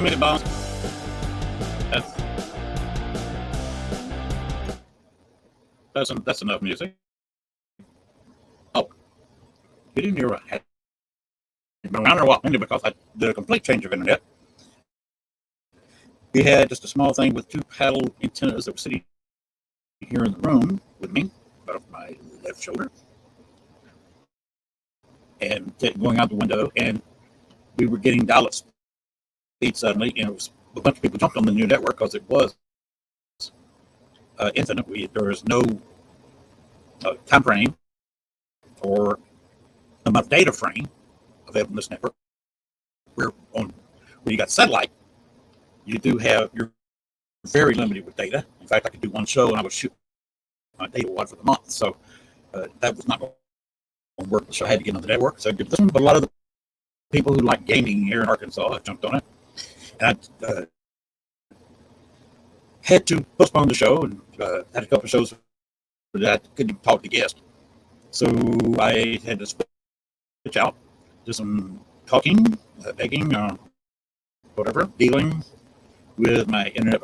20-minute bombs. That's that's enough music. Oh, you didn't hear a been around there a while, mainly because I did a complete change of internet. We had just a small thing with two paddle antennas that were sitting here in the room with me, above my left shoulder, and going out the window, and we were getting dial-up speed suddenly, and it was a bunch of people jumped on the new network because it was infinite. There was no time frame or amount of data frame available on this network. Where you got satellite, you're very limited with data. In fact, I could do one show and I would shoot my data wad for the month. So that was not going to work. So I had to get on the network. So I did this one, but a lot of the people who like gaming here in Arkansas jumped on it. And I had to postpone the show and had a couple of shows that I couldn't even talk to guests. So I had to switch out, do some talking, begging, whatever, dealing with my internet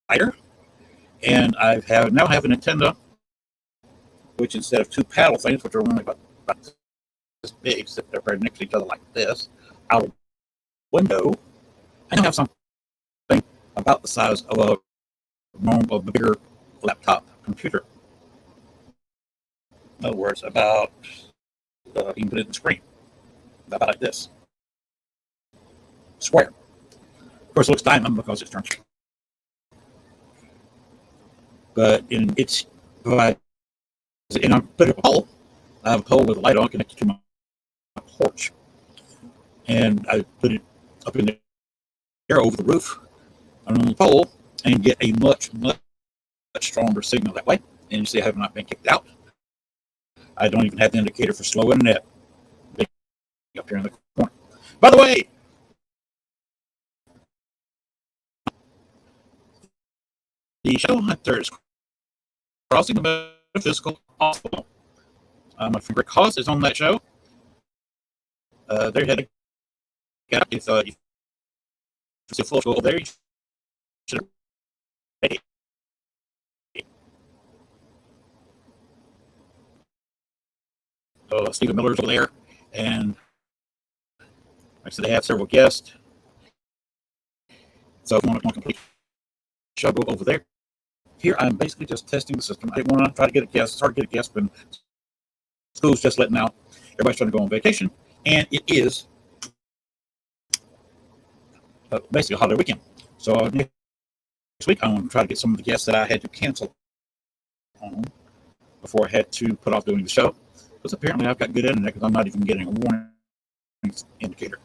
provider. And now have an antenna, which instead of two paddle things, which are only about this big, sit there next to each other like this, out of the window, I now have something about the size of a bigger laptop computer. In other words, about you can put it in the screen, about like this, square. Of course, it looks diamond because it's turned. But and I put a pole. I have a pole with a light on connected to my porch, and I put it up in the air over the roof on the pole and get a much stronger signal that way. And you see, I have not been kicked out. I don't even have the indicator for slow internet up here in the corner. By the way, the Shadow Hunter is crossing the metaphysical possible. My friend Rick Haas is on that show. They're heading out. If you see a full show over there, you should have. Stephen Miller's over there, and like I said, they have several guests. So if you want to complete the show, go over there. Here, I'm basically just testing the system. I didn't want to try to get a guest. It's hard to get a guest when school's just letting out. Everybody's trying to go on vacation, and it is basically a holiday weekend. So next week, I want to try to get some of the guests that I had to cancel on before I had to put off doing the show. Because apparently I've got good internet because I'm not even getting a warning indicator,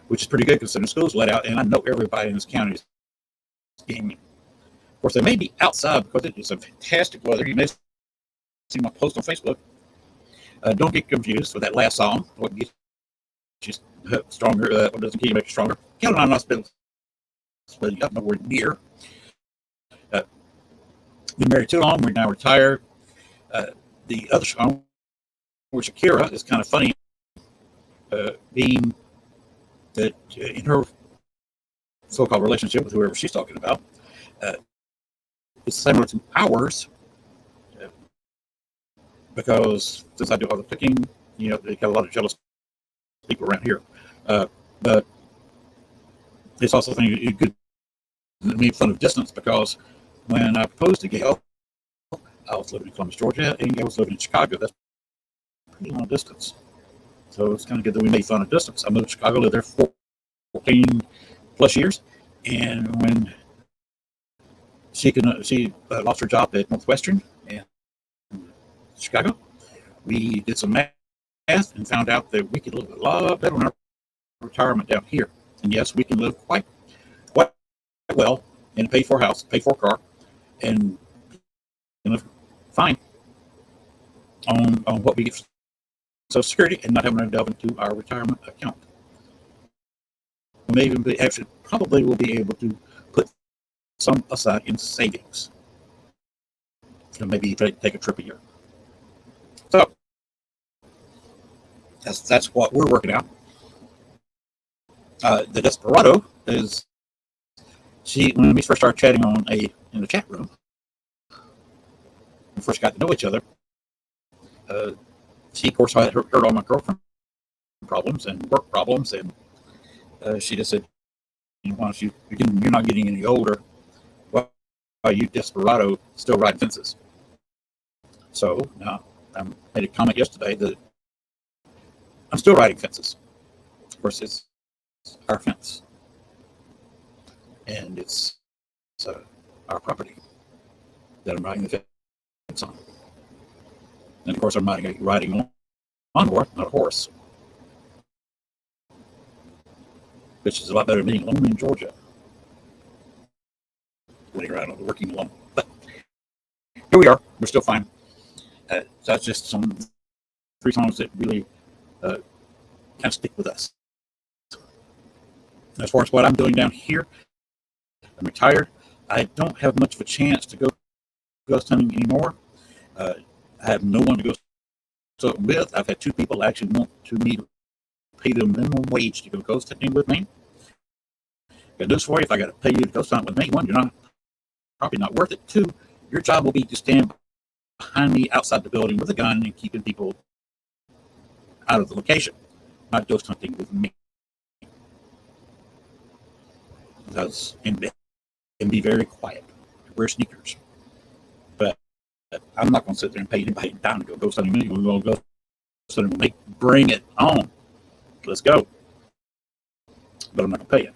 which is pretty good because the school's let out, and I know everybody in this county is gaming. Of course, they may be outside because it is a fantastic weather. You may see my post on Facebook. Don't get confused with that last song. What gets you stronger? What doesn't keep you make you stronger? Kelly and I'm not splitting up, nowhere near. Been married too long. We're now retired. The other song, where Shakira is kind of funny, being that in her so-called relationship with whoever she's talking about, it's similar to ours, because since I do all the cooking, they got a lot of jealous people around here. But it's also a thing you could make fun of distance, because when I proposed to Gail, I was living in Columbus, Georgia, and Gail was living in Chicago. That's pretty long distance. So it's kind of good that we made fun of distance. I moved to Chicago, lived there for 14 plus years, and when she lost her job at Northwestern in Chicago, we did some math and found out that we could live a lot better in our retirement down here. And yes, we can live quite well in a paid-for house, paid-for car, and live fine on what we get from Social Security and not having to delve into our retirement account. We may even probably will be able to put some aside in savings, and maybe take a trip a year. So that's what we're working out. The desperado is when we first started chatting in the chat room, we first got to know each other. She, of course, had heard all my girlfriend problems and work problems, and she just said, "Why don't you're not getting any older. Why are you desperado still riding fences?" So now I made a comment yesterday that I'm still riding fences. Of course, it's our fence, and it's our property that I'm riding the fence on. And of course, I'm riding a lawnmower, not a horse, which is a lot better than being alone in Georgia, running around on the working alone. But here we are. We're still fine. So that's just some 3 songs that really kind of stick with us. As far as what I'm doing down here, I'm retired. I don't have much of a chance to go ghost hunting anymore. I have no one to go with. I've had 2 people actually want to me to pay them minimum wage to go ghost hunting with me. Got news for you: if I got to pay you to ghost hunt with me, 1, you're probably not worth it. 2, your job will be to stand behind me outside the building with a gun and keeping people out of the location, not ghost hunting with me. And be very quiet. Wear sneakers. But I'm not going to sit there and pay anybody down to go ghost hunting with me. We're going to go ghost hunting with me. Bring it on. Let's go. But I'm not going to pay you.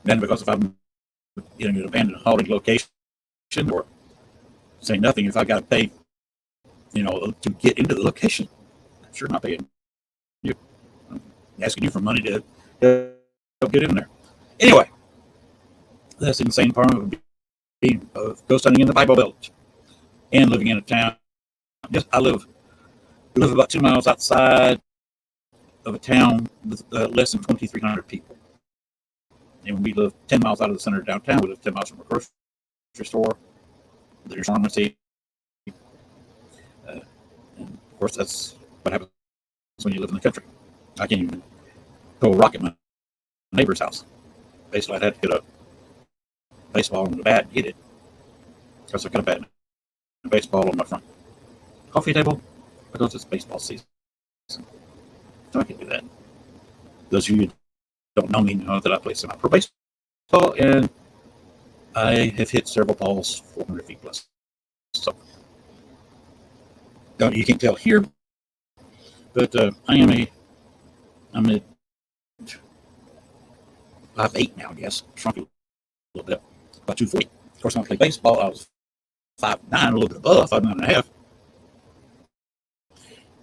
Then, because if I'm in an abandoned haunted location, or say nothing, if I got to pay, to get into the location, I'm sure not paying you. I'm asking you for money to help get in there. Anyway, that's the insane part of being ghost hunting in the Bible Belt and living in a town. I live about 2 miles outside of a town with less than 2,300 people. And we live 10 miles out of the center of downtown. We live 10 miles from a grocery store. There's pharmacy. And of course, that's what happens when you live in the country. I can't even throw a rock at my neighbor's house. Basically, I'd have to get a baseball and a bat and hit it. Because I've got a bat and a baseball on my front coffee table because it's baseball season. So I can do that. Those of you who don't know me know that I play semi-pro baseball, and I have hit several balls 400 feet plus. So you can't tell here, but I'm at 5'8" now, I guess. Shrunk a little bit, about 240. Of course, when I played baseball, I was 5'9", a little bit above 5'9.5",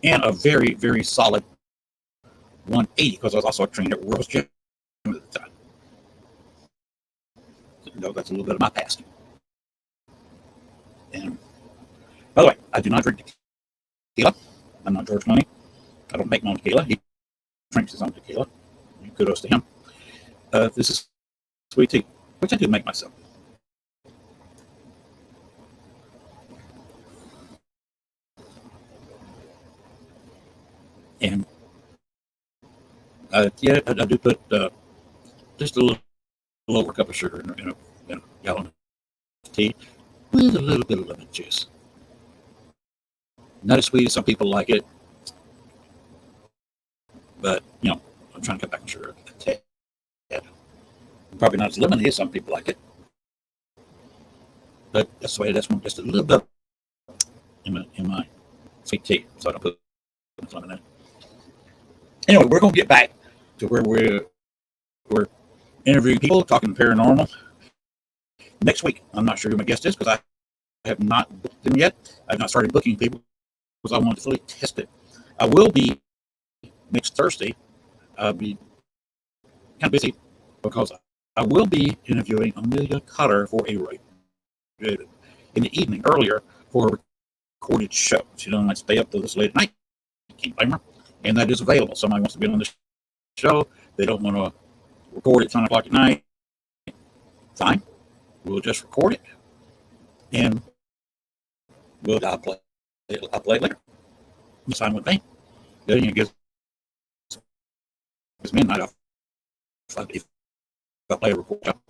and a very, very solid 180, because I was also a trainer at World's Gym at the time. So, that's a little bit of my past. And by the way, I do not drink tequila. I'm not George Clooney. I don't make my own tequila. He drinks his own tequila. Kudos to him. This is sweet tea, which I do make myself. And I do put just a little over cup of sugar in a gallon of tea with a little bit of lemon juice. Not as sweet as some people like it, but I'm trying to cut back on sugar a tad. Probably not as lemony as some people like it, but that's the way it is. Just a little bit in my sweet tea, so I don't put lemon in it. Anyway, we're going to get back to where we're interviewing people, talking paranormal. Next week, I'm not sure who my guest is because I have not booked them yet. I've not started booking people because I want to fully test it. I will be next Thursday. I'll be kind of busy because I will be interviewing Amelia Cotter for in the evening earlier for a recorded show. She doesn't like to stay up till this late at night. Can't blame her. And that is available. Somebody wants to be on the show. They don't want to record at 10 o'clock at night. Fine. We'll just record it. And I'll play it later. It's fine with me. Then it gives me a night off if I play a report, I'll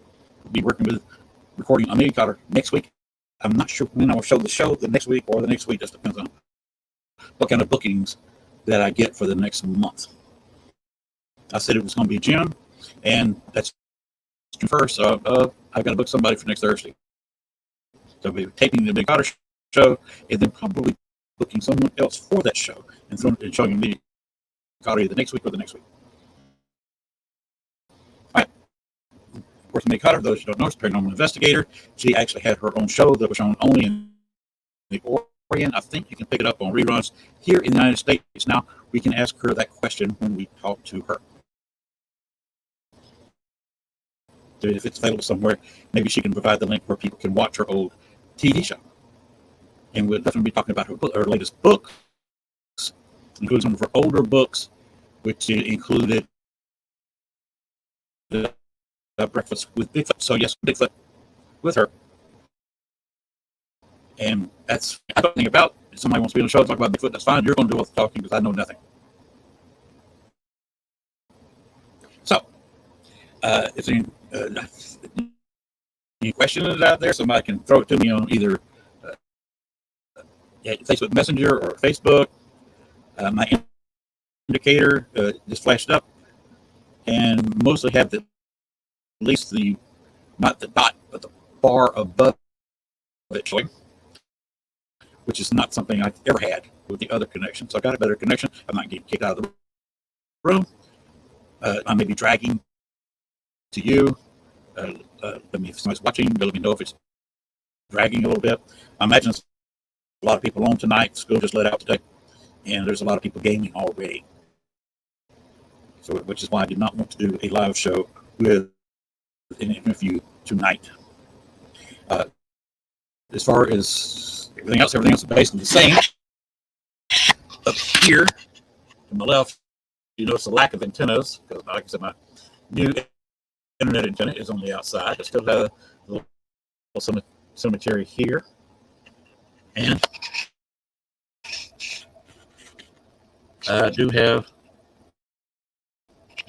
be working with recording Amelia Cotter next week. I'm not sure when I will show the next week or the next week. Just depends on what kind of bookings that I get for the next month. I said it was going to be June, and that's June 1st. So I've got to book somebody for next Thursday. So we'll be taping the Big Cotter show, and then probably booking someone else for that show and showing me Cotter the next week or the next week. All right. Of course, May Cotter, those who don't know, is a paranormal investigator. She actually had her own show that was shown only in the Orient. I think you can pick it up on reruns here in the United States. Now, we can ask her that question when we talk to her. So if it's available somewhere, maybe she can provide the link where people can watch her old TV show. And we'll definitely be talking about her latest book, including some of her older books, which included Breakfast with Bigfoot. So yes, Bigfoot with her. And that's, I don't think about, if somebody wants to be on the show and talk about Bigfoot, that's fine. You're going to do all the talking because I know nothing. So, if any questions out there, somebody can throw it to me on either Facebook Messenger or Facebook. My indicator just flashed up and mostly have at least not the dot, but the bar above it showing, which is not something I've ever had with the other connection. So I got a better connection. I'm not getting kicked out of the room. I may be dragging to you. Let me, if somebody's watching, let me know if it's dragging a little bit. I imagine a lot of people on tonight. School just let out today, and there's a lot of people gaming already. So, which is why I did not want to do a live show with an interview tonight. As far as everything else is basically the same. Up here to my left, you notice a lack of antennas because, like I said, my new internet antenna is on the outside. I still have a little cemetery here, and I do have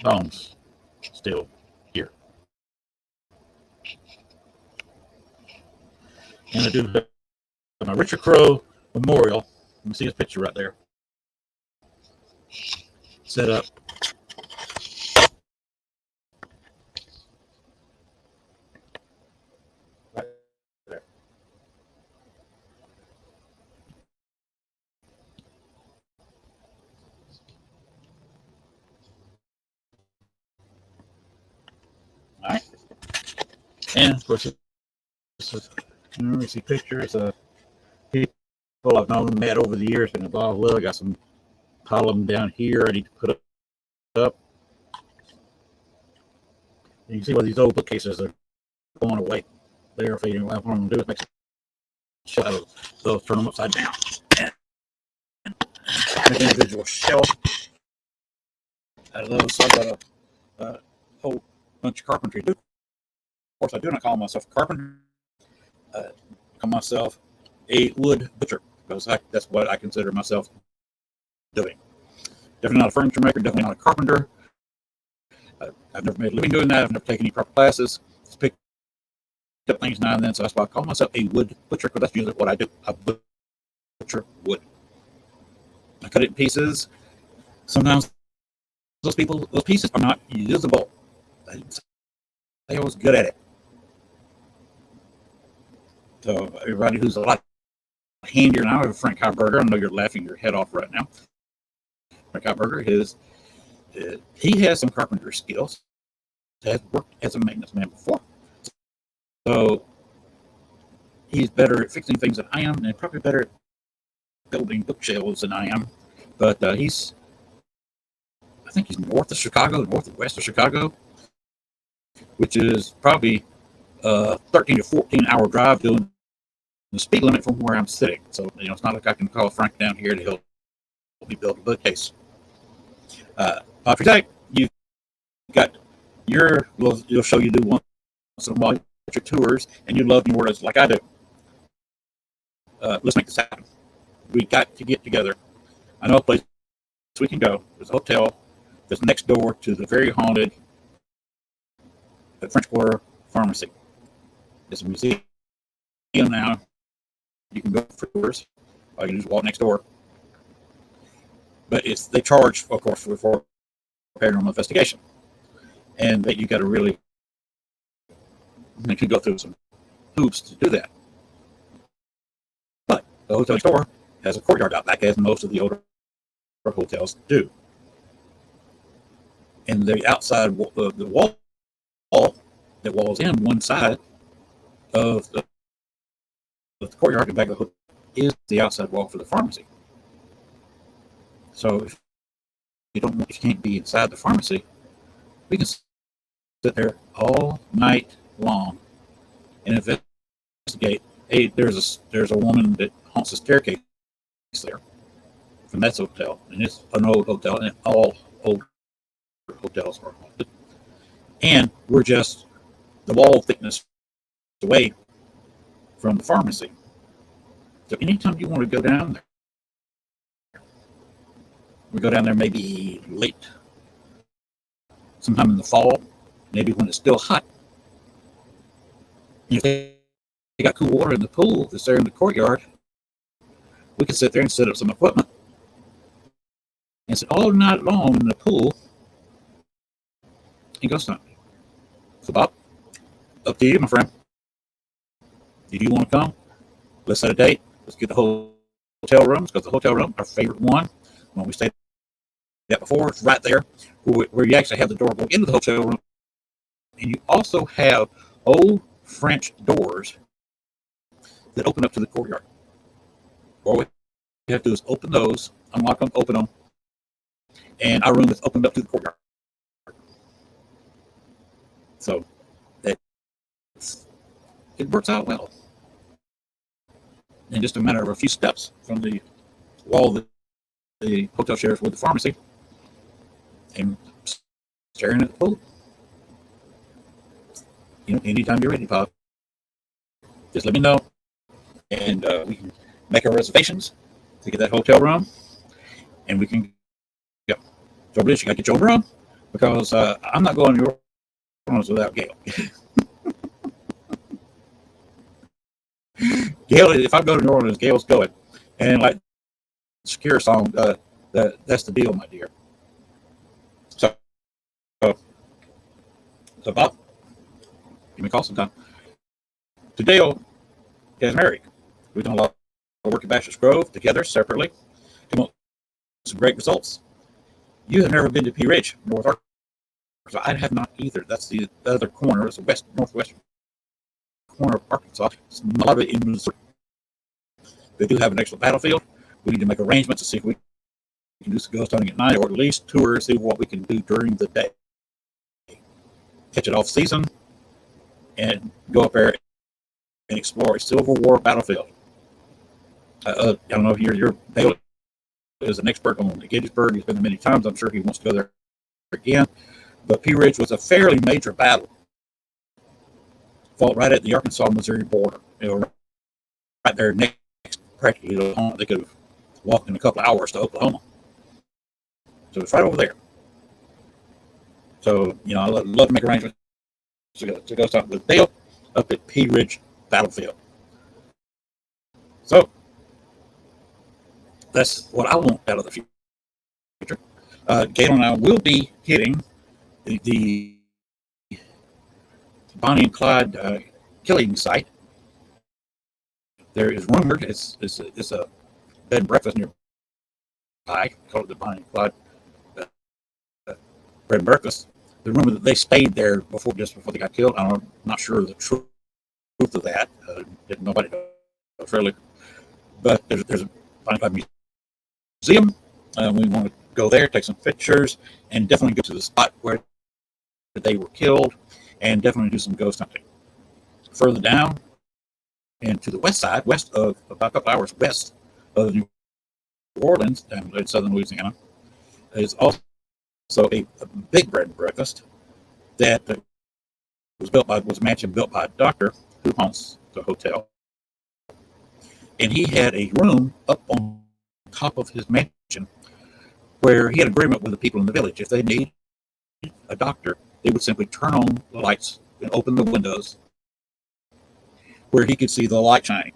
bones still here, and I do have my Richard Crowe Memorial. Let me see his picture right there. Set up. Right there. All right. And of course, this is an emergency picture. It's a people I've known and met over the years, and blah blah blah. I got some pile of them down here. I need to put up. You can see where these old bookcases are going away. They're fading away. What I'm going to do is make shadows. So turn them upside down and make an individual shelf out of those. So I've got a whole bunch of carpentry to do. Of course, I do not call myself a carpenter. I call myself a wood butcher because that's what I consider myself doing. Definitely not a furniture maker, definitely not a carpenter. I've never made a living doing that. I've never taken any proper classes. Just picked up things now and then, so that's why I call myself a wood butcher because that's usually what I do. I butcher wood. I cut it in pieces. Sometimes those pieces are not usable. They always good at it. So everybody who's a lot handier now, Frank Heiberger, I know you're laughing your head off right now. Frank Heiberger, he has some carpenter skills. Has worked as a maintenance man before, so he's better at fixing things than I am, and probably better at building bookshelves than I am. But I think he's northwest of Chicago, which is probably 13 to 14 hour drive doing the speed limit from where I'm sitting. So it's not like I can call Frank down here to help me build a bookcase. For tonight, you've got you'll show you do once in a while your tours, and you love New Orleans like I do. Let's make this happen. We got to get together. I know a place we can go. There's a hotel that's next door to the very haunted the French Quarter Pharmacy. It's a museum now. You can go for tours, or you can just walk next door. But they charge, of course, for paranormal investigation, and that you got to really, you can go through some hoops to do that. But the hotel next door has a courtyard out back, as most of the older hotels do. And the outside, the wall that walls in one side of the courtyard and back of the hotel is the outside wall for the pharmacy. So if you can't be inside the pharmacy, we can sit there all night long and investigate. Hey, there's a woman that haunts the staircase there from that hotel, and it's an old hotel, and all old hotels are haunted. And we're just the wall thickness away from the pharmacy. So anytime you want to go down there, we go down there maybe late, sometime in the fall, maybe when it's still hot. If they got cool water in the pool that's there in the courtyard, we can sit there and set up some equipment and sit all night long in the pool and ghost hunt. So Bob, up to you, my friend. If you want to come, let's set a date. Let's get the hotel rooms, because the hotel room, our favorite one, when we stayed at before, it's right there where you actually have the door go into the hotel room. And you also have old French doors that open up to the courtyard. All we have to do is open those, unlock them, open them, and our room is opened up to the courtyard. So it works out well. In just a matter of a few steps from the wall that the hotel shares with the pharmacy, and staring at the pool. Anytime you're ready, Pop, just let me know, and we can make our reservations to get that hotel room, and we can go. So, Rich, you got to get your own room, because I'm not going to New Orleans without Gail. Gail, if I go to New Orleans, Gail's going, and like Shakira song, that's the deal, my dear. So Bob, give me a call sometime. To Dale is married. We've done a lot of work at Bachelor's Grove together, separately, come up with some great results. You have never been to Pea Ridge, North Arkansas. I have not either. That's the other corner. It's the northwestern corner of Arkansas. It's a lot of it in Missouri. They do have an excellent battlefield. We need to make arrangements to see if we can do some ghost hunting at night, or at least tours, see what we can do during the day. Catch it off season and go up there and explore a Civil War battlefield. I don't know if your Dale is an expert on Gettysburg. He's been there many times. I'm sure he wants to go there again. But Pea Ridge was a fairly major battle, fought right at the Arkansas-Missouri border. Right there next, practically to Oklahoma. They could have walked in a couple of hours to Oklahoma. So it's right over there. So, I'd love to make arrangements to go stop with Dale up at Pea Ridge Battlefield. So, that's what I want out of the future. Gail and I will be hitting the Bonnie and Clyde killing site. There is rumored it's a bed and breakfast nearby, called the Bonnie and Clyde bed and breakfast. The rumor that they stayed there just before they got killed. I'm not sure of the truth of that. Nobody knows really. But there's a Bonnie and Clyde museum. We want to go there, take some pictures, and definitely go to the spot where they were killed, and definitely do some ghost hunting. Further down and to the west of about a couple hours west of New Orleans, down in southern Louisiana, is also a big bed and breakfast that was a mansion built by a doctor who haunts the hotel. And he had a room up on top of his mansion where he had agreement with the people in the village. If they need a doctor, they would simply turn on the lights and open the windows where he could see the light shining.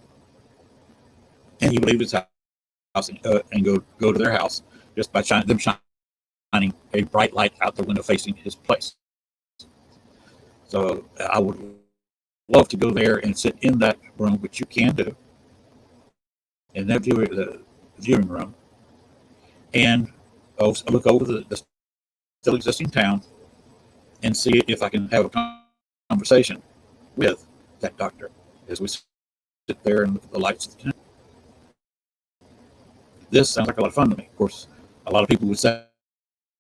And he would leave his house and go to their house just by shining a bright light out the window facing his place. So I would love to go there and sit in that room, which you can do, in that viewing room, and look over the still existing town and see if I can have a conversation with that doctor as we sit there and look at the lights of the town. This sounds like a lot of fun to me. Of course, a lot of people would say,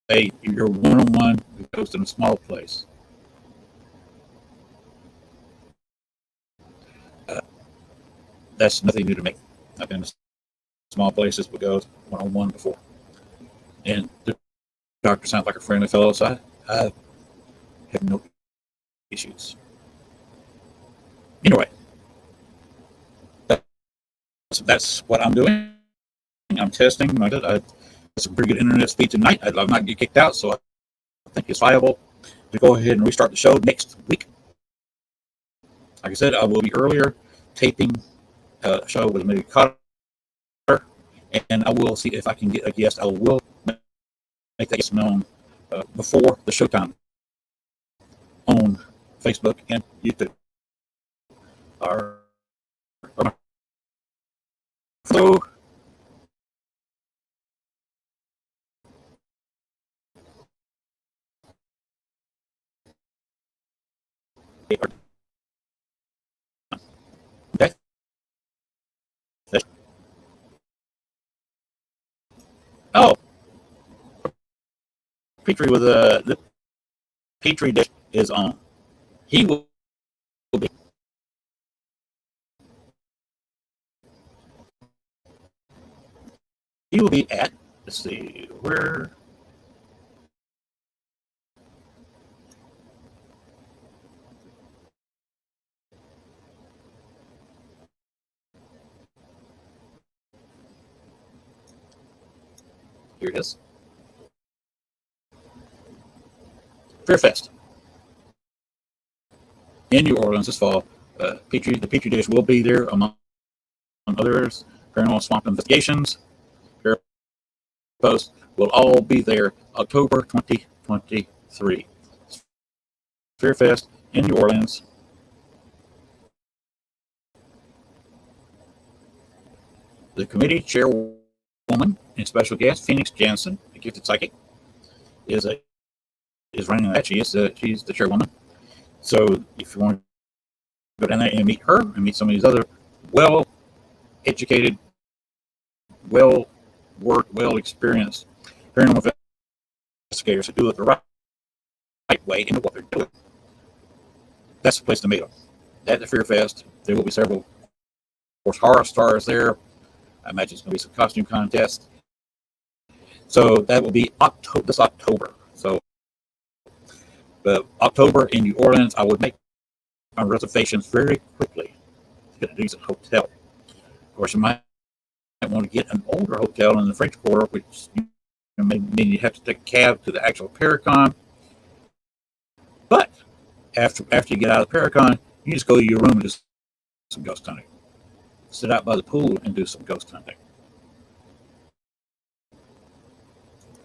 hey, you're one-on-one with a ghost in a small place. That's nothing new to me. I've been in small places with ghosts one-on-one before. And the doctor sounds like a friendly fellow, so I have no issues. Anyway, that's what I'm doing. I'm testing. I got some pretty good internet speed tonight. I'd not get kicked out, so I think it's viable to go ahead and restart the show next week. Like I said, I will be earlier taping a show with Amelia Cotter, and I will see if I can get a guest. I will make that guest known before the showtime on Facebook and YouTube. So, okay. Oh, Petrie with the Petrie dish is on. He will be. He will be at. Let's see where. Here it is. Fairfest in New Orleans this fall. The Petrie dish will be there among others. Paranormal Swamp Investigations, Post will all be there October 2023. Fairfest in New Orleans. The committee chairwoman and special guest Phoenix Jansen, a gifted psychic, is running that. She's the chairwoman. So if you want to go down there and meet her and meet some of these other well-educated, well-worked, well-experienced paranormal investigators who do it the right way into what they're doing, that's the place to meet them. At the Fear Fest, there will be several, of course, horror stars there. I imagine it's going to be some costume contests. So that will be this October. So, but October in New Orleans, I would make my reservations very quickly to get a decent hotel. Of course, you might want to get an older hotel in the French Quarter, which may mean you have to take a cab to the actual Paracon. But after you get out of the Paracon, you just go to your room and do some ghost hunting. Sit out by the pool and do some ghost hunting.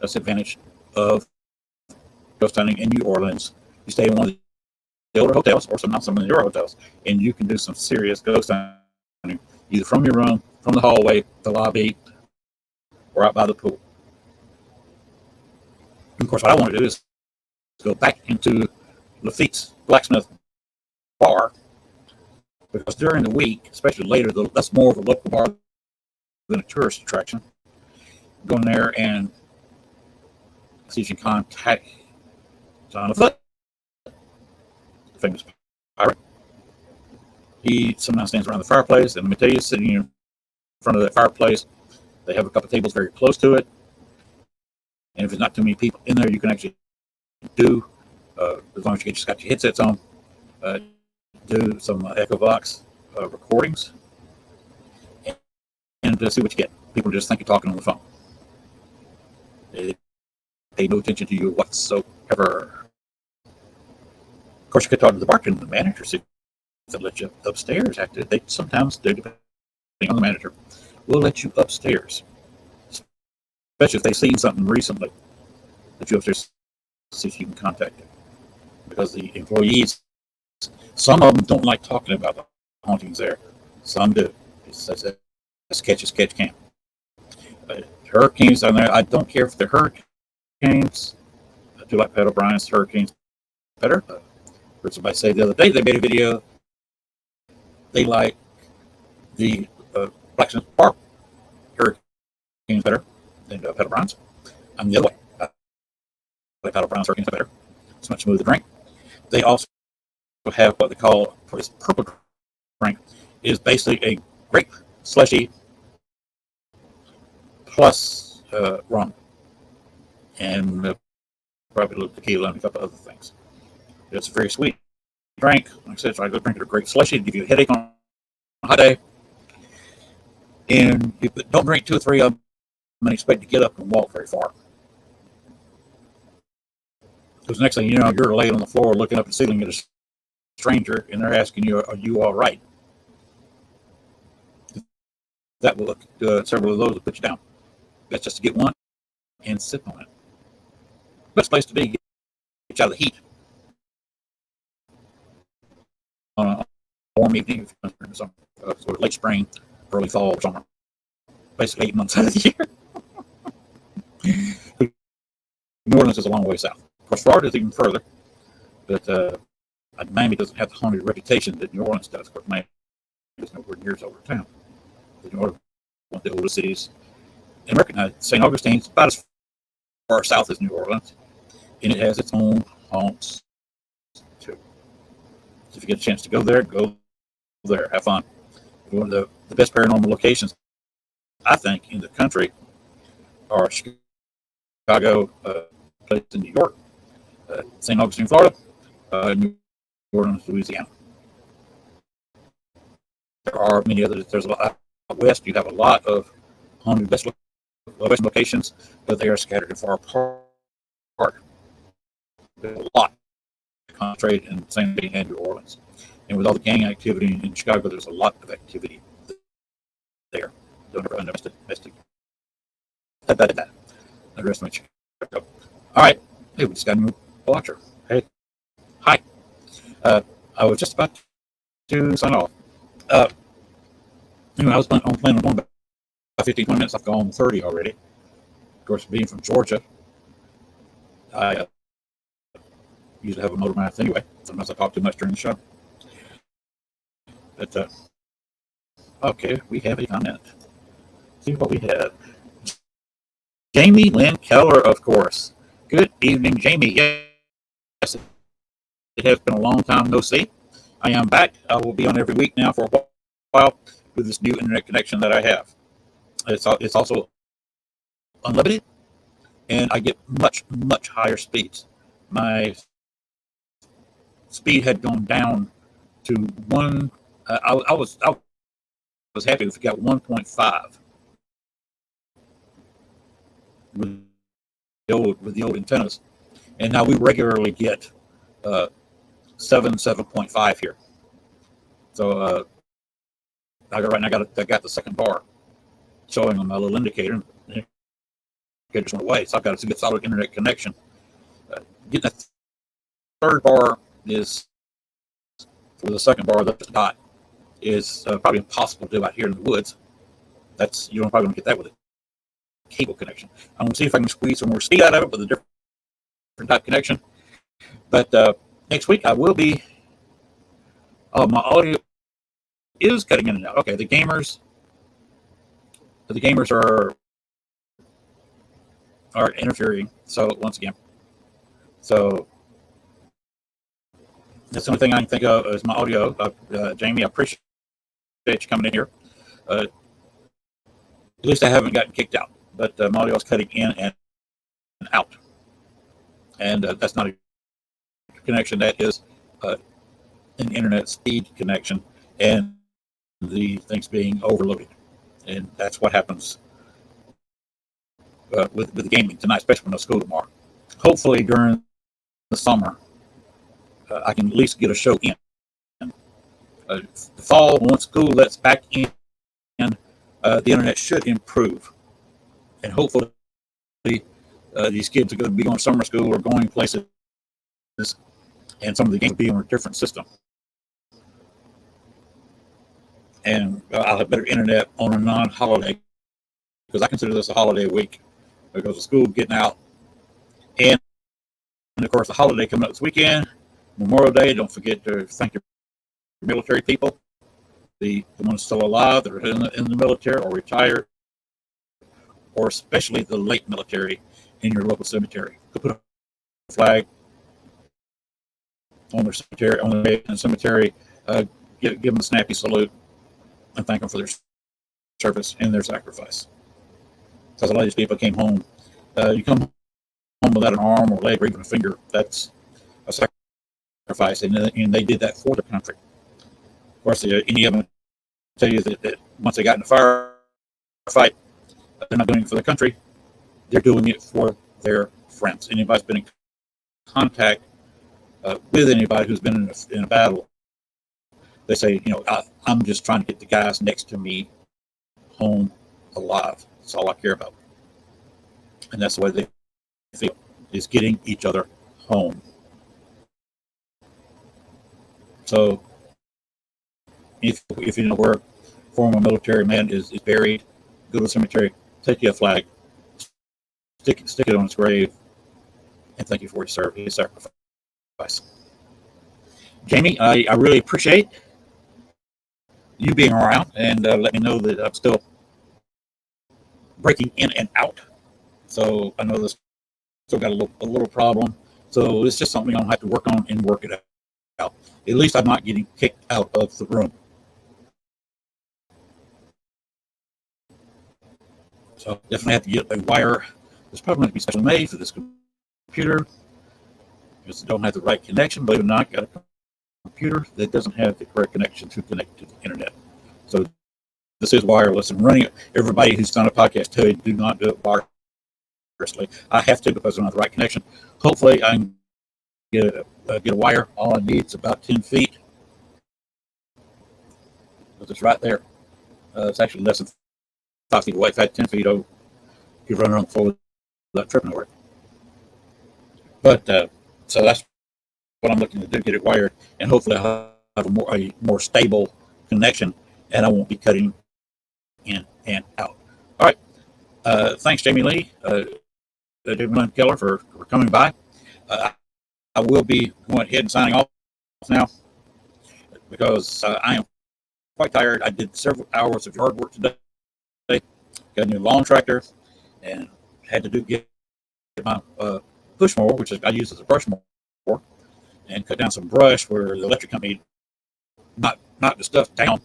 That's the advantage of ghost hunting in New Orleans. You stay in one of the older hotels or some of the newer hotels, and you can do some serious ghost hunting, either from your room, from the hallway, the lobby, or out by the pool. And of course, what I want to do is go back into Lafitte's Blacksmith Bar, because during the week, especially later, that's more of a local bar than a tourist attraction. Go in there and see if you can contact John Foote, the famous pirate. He sometimes stands around the fireplace, and let me tell you, sitting in front of that fireplace, they have a couple of tables very close to it. And if there's not too many people in there, you can actually do, as long as you just got your headsets on, do some Echo Vox recordings and see what you get. People just think you're talking on the phone. They pay no attention to you whatsoever. course, you could talk to the bartender and the manager, see if they'll let you upstairs. After they sometimes do, depending on the manager, will let you upstairs, especially if they've seen something recently that you upstairs, see if you can contact them. Because the employees, some of them don't like talking about the hauntings there. Some do. It's sketch as sketch can. Hurricanes down there, I don't care if they're hurricanes. I do like Pat O'Brien's hurricanes better. Heard somebody say the other day they made a video. They like the Blacksmith Park hurricanes better than Pat O'Brien's. I'm the other way. I like Pat O'Brien's hurricanes better. It's much smoother to drink. They also have what they call for this purple drink. It is basically a grape slushy plus rum and probably a little tequila and a couple other things. It's a very sweet drink. Like I said, so I go drink it a grape slushy to give you a headache on a hot day. And don't drink 2 or 3 of them and expect to get up and walk very far. Because next thing you know, you're laying on the floor looking up at the ceiling at a stranger, and they're asking you, "Are you all right?" That will several of those will put you down. That's just to get one and sip on it. Best place to be, get you out of the heat on a warm evening, sort of late spring, early fall, or summer. Basically 8 months out of the year. New Orleans is a long way south. Of course, Florida is even further, but Miami doesn't have the haunted reputation that New Orleans does. Of course, Miami is nowhere near as over town. New Orleans, one of the oldest cities in America. St. Augustine's about as far south as New Orleans, and it has its own haunts too. So if you get a chance to go there, have fun. One of the best paranormal locations, I think, in the country are Chicago, place in New York, St. Augustine, Florida, New Orleans, Louisiana. There are many others. There's a lot out west. You have a lot of haunted best locations, but they are scattered far apart. There's a lot concentrated in St. Louis and New Orleans. And with all the gang activity in Chicago, there's a lot of activity there. Don't ever underestimate that. Underestimate Chicago. All right. Hey, we just got a new watcher. Hey. Hi. I was just about to sign off. I was planning on going about 15, 20 minutes. I've gone 30 already. Of course, being from Georgia, I usually have a motor mouth anyway. Sometimes I talk too much during the show. But, okay, we have a comment. Let's see what we have. Jamie Lynn Keller, of course. Good evening, Jamie. Yes, it has been a long time no see. I am back. I will be on every week now for a while with this new internet connection that I have. It's also unlimited, and I get much, much higher speeds. My speed had gone down to 1. I was happy if we got 1.5 with the old antennas, and now we regularly get 7.5 here. So I got the second bar showing on my little indicator. And it just went away, so I've got a good solid internet connection. Getting that third bar is for the second bar, that's a dot, is probably impossible to do out here in the woods. You don't probably get that with a cable connection. I'm going to see if I can squeeze some more speed out of it with a different type connection. But next week I will be. My audio is cutting in and out. Okay, the gamers are interfering. So once again, that's the only thing I can think of is my audio. Jamie, I appreciate you coming in here. At least I haven't gotten kicked out, but my audio is cutting in and out, and that's not a connection. That is an internet speed connection, and the things being overloaded, and that's what happens with the gaming tonight, especially when no school tomorrow. Hopefully during the summer, I can at least get a show in. The fall, once school lets back in, the internet should improve, and hopefully these kids are going to be going to summer school or going places, and some of the games will be on a different system. And I'll have better internet on a non-holiday, because I consider this a holiday week, because of school getting out, and of course the holiday coming up this weekend, Memorial Day. Don't forget to thank your military people, the ones still alive that are in the military or retired, or especially the late military in your local cemetery. Go put a flag on their cemetery, on the cemetery, give them a snappy salute, and thank them for their service and their sacrifice. Because a lot of these people came home. You come home without an arm or leg or even a finger, that's a sacrifice, and they did that for the country. Of course, any of them tell you that once they got in a firefight, they're not doing it for the country, they're doing it for their friends. Anybody's been in contact with anybody who's been in a battle, they say, I'm just trying to get the guys next to me home alive. That's all I care about. And that's the way they feel, is getting each other home. So if you know where a former military man is buried, go to the cemetery, take you a flag, stick it on his grave, and thank you for his sacrifice. Jamie, I really appreciate you being around, and let me know that I'm still breaking in and out. So I know this still got a little problem. So it's just something I'll have to work on and work it out. At least I'm not getting kicked out of the room. So definitely have to get a wire. It's probably going to be specially made for this computer, because I don't have the right connection. Believe it or not, I got a computer that doesn't have the correct connection to connect to the internet. So this is wireless, and running it. Everybody who's done a podcast tell you do not do it wirelessly. I have to, because I don't have the right connection. Hopefully, I can get a wire. All I need is about 10 feet. Because it's right there. It's actually less than 5 feet away. In fact, 10 feet over, you run around the floor without tripping over it. But so that's what I'm looking to do, get it wired, and hopefully I'll have a more stable connection, and I won't be cutting in and out. All right. Thanks, Jamie Lee, David Lynn Keller, for coming by. I will be going ahead and signing off now, because I am quite tired. I did several hours of yard work today. Got a new lawn tractor, and had to get my push mower, which I use as a brush mower, and cut down some brush where the electric company knocked the stuff down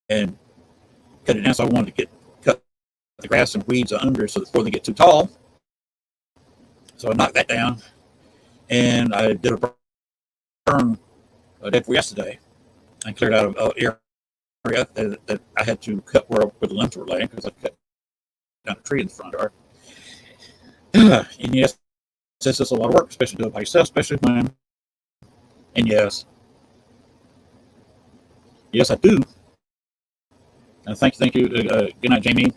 and cut it down. So I wanted to cut the grass and weeds under, so before they get too tall. So I knocked that down, and I did a burn day for yesterday, and cleared out an area that I had to cut where the limbs were laying, because I cut down a tree in the front yard. And yes, this is a lot of work, especially doing it by yourself, especially when, and yes, I do. And thank you. Good night, Jamie.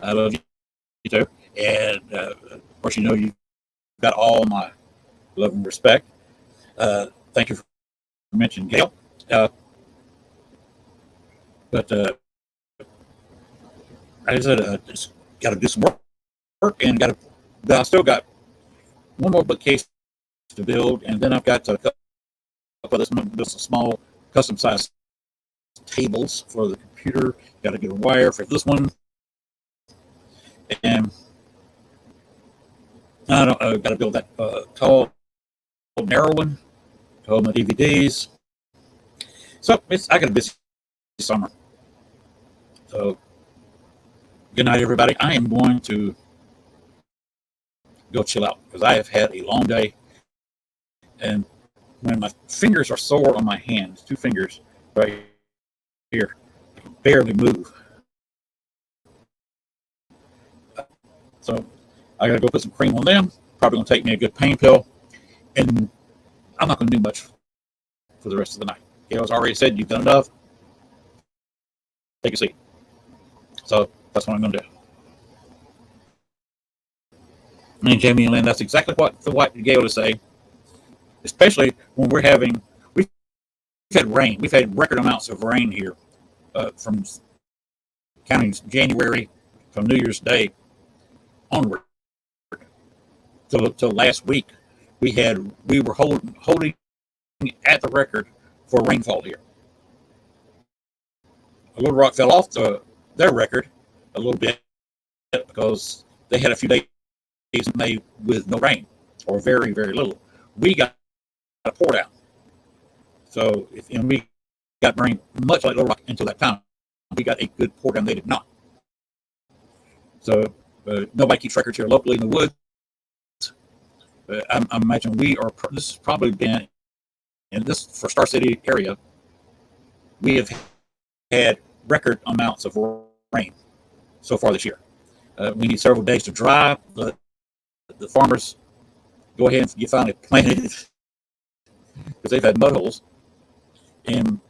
I love you too. And of course, you've got all my love and respect. Thank you for mentioning Gail. But I said, just got to do some work, and I still got one more bookcase to build, and then I've got a couple of this small custom-sized tables for the computer. Got to get a wire for this one, and I don't got to build that tall, narrow one to hold my DVDs. So I got a busy summer. So good night, everybody. I am going to go chill out, because I have had a long day, and when my fingers are sore on my hands, 2 fingers right here, I can barely move. So I gotta go put some cream on them. Probably gonna take me a good pain pill, and I'm not going to do much for the rest of the night. Gail's already said you've done enough. Take a seat. So that's what I'm going to do. And Jamie and Lynn, that's exactly what the white Gail to say, especially when we've had rain. We've had record amounts of rain here from counting January from New Year's Day onward till last week. We were holding at the record for rainfall here. Little Rock fell off their record a little bit because they had a few days in May with no rain or very, very little. We got a pour down. So, and we got rain much like Little Rock until that time. We got a good pour down. They did not. So, nobody keeps records here locally in the woods. I imagine this has probably been, in this, for Star City area, we have had record amounts of rain so far this year. We need several days to dry. The farmers go ahead and get finally planted because they've had mud holes. And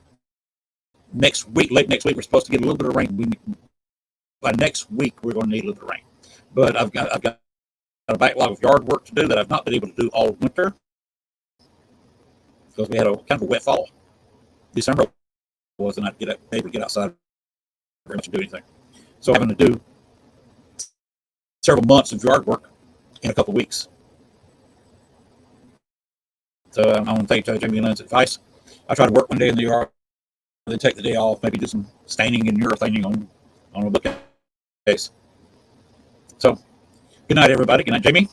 next week, late next week, we're supposed to get a little bit of rain. By next week, we're going to need a little bit of rain. But I've got a backlog of yard work to do that I've not been able to do all winter because we had a kind of a wet fall. December was, and I'd able to get outside very much to do anything. So I'm having to do several months of yard work in a couple of weeks. So I want to thank Jamie Lynn's advice. I try to work one day in the yard, then take the day off, maybe do some staining and urethane on a bookcase. So good night, everybody. Good night, Jamie.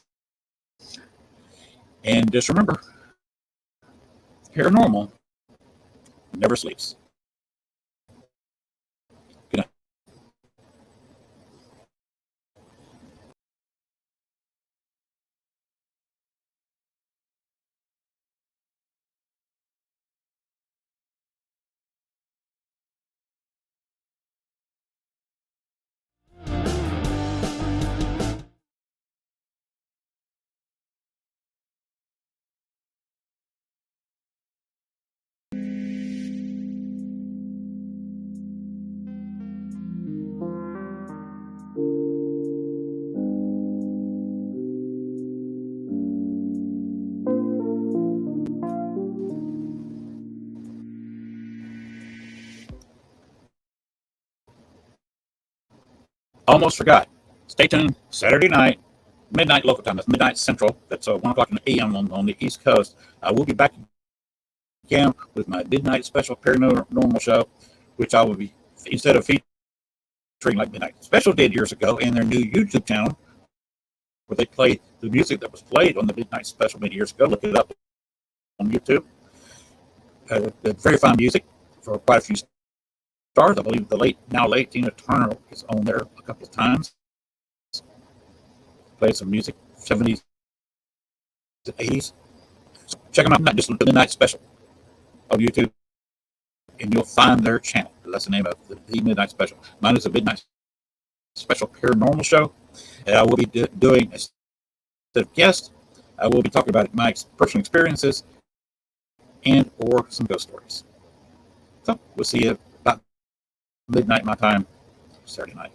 And just remember, paranormal never sleeps. Good night. Almost forgot. Stay tuned. Saturday night, midnight local time. That's midnight central. That's 1 o'clock in the AM on the East Coast. I will be back again with my midnight special paranormal show, which I will be, instead of featuring like Midnight Special did years ago in their new YouTube channel, where they play the music that was played on the Midnight Special many years ago. Look it up on YouTube. Very fine music for quite a few stars. I believe the late Tina Turner is on there a couple of times. Played some music, 70s and 80s. So check them out. Not just the Midnight Special on YouTube, and you'll find their channel. That's the name of the Midnight Special. Mine is a Midnight Special paranormal show, and I will be doing, instead of guest, I will be talking about my personal experiences and or some ghost stories. So we'll see you about midnight my time Saturday night.